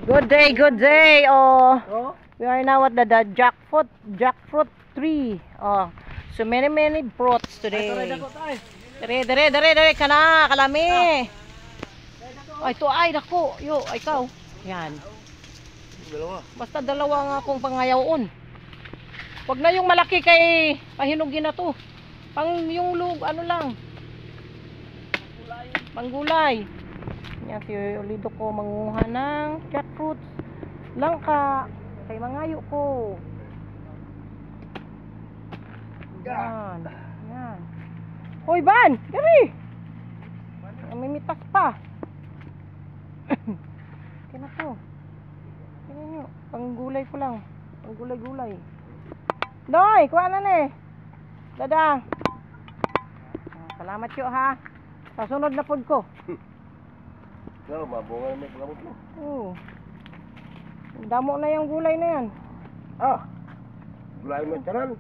Good day, good day. Oh, Oh? we are now at the jackfruit tree. Oh, so many fruits today. Dere kana kalami. Ay to ay dako, yo ikaw. Yan. Dalawa. Basta dalawa nga akong pangayaon. Wag na yung malaki kay pahinugin na to. Pang yung lug ano lang. Panggulay. Yan si Olido ko manguha ng jackfruits. Langka kay mangayo ko. Yan. Yan. Hoy Ban, dali. May mitas pa. Kaya to. Kaya nyo. Panggulay ko lang. Panggulay-gulay. Noy, kuha na ni. Dada. Salamat yo ha. Pasunod na pod ko. No, mabunga na may pagamot mo. Oo. Damo na yung gulay na yan. Ah! Gulay mo tanan.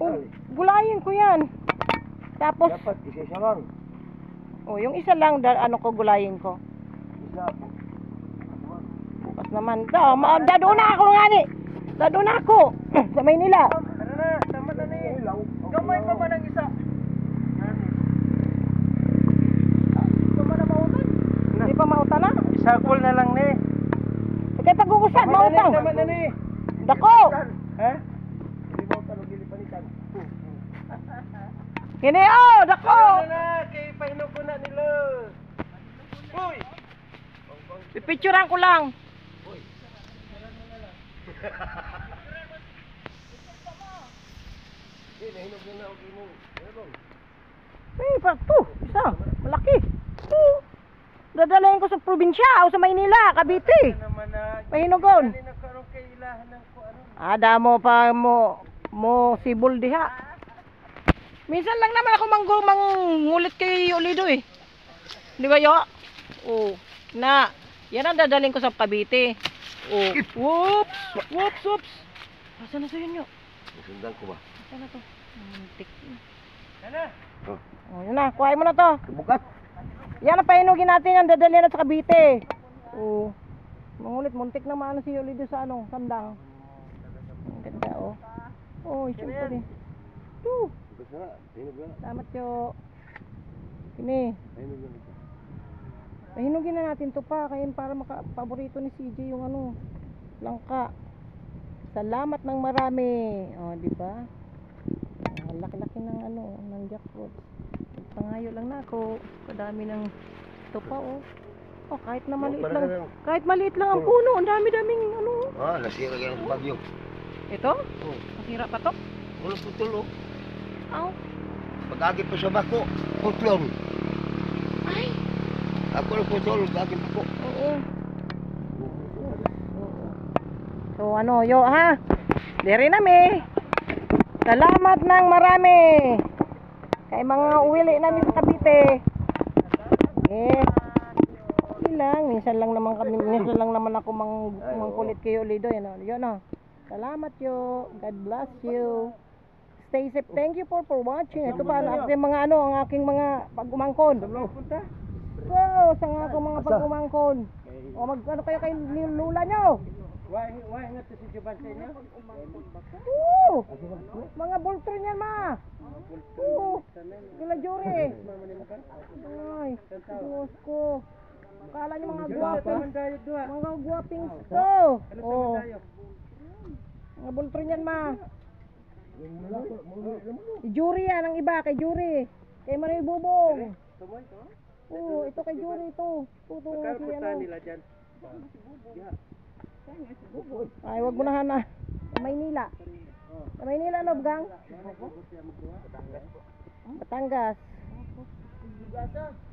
Oh, gulayin ko yan. Tapos, Dapat isa lang. oh, yung isa lang, ano ko gulayin ko. Isa po. Bukas naman. Dado na ako nga ni. Dado na ako. Sa Maynila. Tara na, tama na ni. Gamay pa ba ng isa? Hindi pa mautan na. Isakol na lang ni. Kaya pag-uusad, mautang. Tama na ni. Dako. Ha? Hindi mo tanong gilipanitan. Kini, oh, dako. Tara na, kay pahinog ko na nila. Uy! Pipicturean ko lang. Nahinog na na, okay mo. Pa, to, isa, malaki. Dadalayin ko sa probinsya o sa Maynila, Cavite. Naman na. Pahinugon. Nagkaroon kay ilahan ng kuano. Ada mo pa mo sibol diha. Minsan lang naman ako mangulit kay Olido eh. Di ba yo? Oh, na. Yan ang dadalhin ko sa Cavite. Oh, whoops. Asa na sa inyo? Sundan ko ba? Asa na to? Tik. Ano? Oh, yun na, kuhain mo na to. Bukat. Yan ang pahinugin natin ang dadalhin na sa Cavite. Oh. Mangulit, muntik na maano si Olido sa ano, sandang. Ang ganda oh. Oh, siyempre. Tu. Bukas na, hinog na. Salamat yo. Kini. Hinog na ito. Pahinugin na natin to pa kaya para maka-paborito ni CJ yung ano, langka. Salamat ng marami. Oh, di ba? Ang laki-laki ng ano, ng jackfruit. Pangayo lang na ako. Kadami ng ito pa oh. Oh, kahit na maliit lang. Kahit maliit lang ang puno, ang dami-daming ano. Ah, nasira yan sa bagyo. Ito? Oh, Masira pa to? wala putol oh. Aw. Pag-agip pa sa bako, putlong. Ay. Ako na putol, pag-agip ako. Oo. So ano, yo ha? Diri na mi. Salamat ng marami. Kay mga uwili namin sa Cavite. Minsan lang naman ako mangkulit kay Olido, yun oh. Salamat yo. God bless you. Stay safe. Thank you for watching. Ito pa ang aking mga ano, ang aking mga pag-umangkon. So, sa nga ako mga pag-umangkon. O ano kayo kay Lula nyo? Why nga to si Juban sa inyo? Mga boltron yan ma. Kila Jure. Ay, Diyos ko. Kala nyo mga guwaping. Mga guwaping to. Oh. Mga boltron yan ma. Si Jure yan ang iba, kay Jure. Kay Maray Bubong. Ito kay Jure ito. Tutong si ano. Ay, wag mo na hana. Sa Maynila. Sa Maynila, Nobgang? Batangas.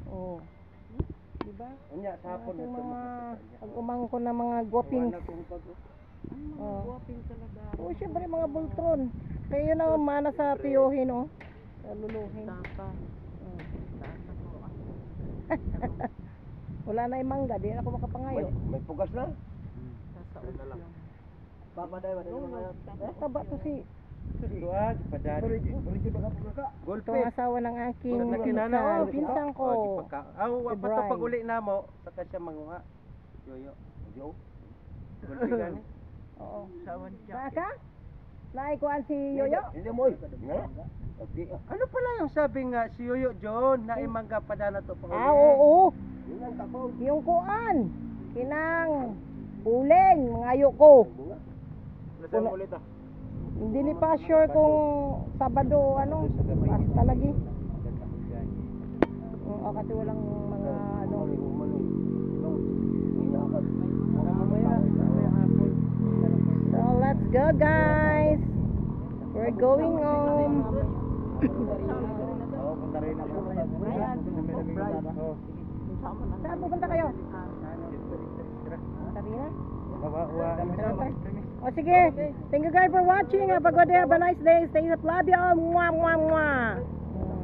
Oh. Diba? Unya sa hapon Yung mga pag-umangkon na mga guwapings. Oh, syempre mga bultron. Kaya yun ang mana sa tiyohin, oh. Luluhin. Wala na yung mangga, di na ako makapangayo. May pugas na? Papaday ba? Taba to si Tuwag, padari. ito ang asawa ng aking pinsang ko. Aw, pato pag uli na mo, saka siya manguha. Yoyo. Oo. Baka? Naikuan si Yoyo? Hindi mo. Nga. Okay. Ano pala yung sabi nga si Yoyo John na imangga pa na to pa Ah, oo. Yun ang kapaw. Yung kuan. Kinang uling, mga ayoko. Lasang ulit ah. Hindi ni pa sure kung Sabado o ano. Basta lagi. Oo, kasi walang mga ano. So, let's go guys. We're going home. Saan pupunta kayo? Sarina? O sige, thank you guys for watching. Have a good day, have a nice day. Stay safe. Love you all. Mwah, mwah, mwah.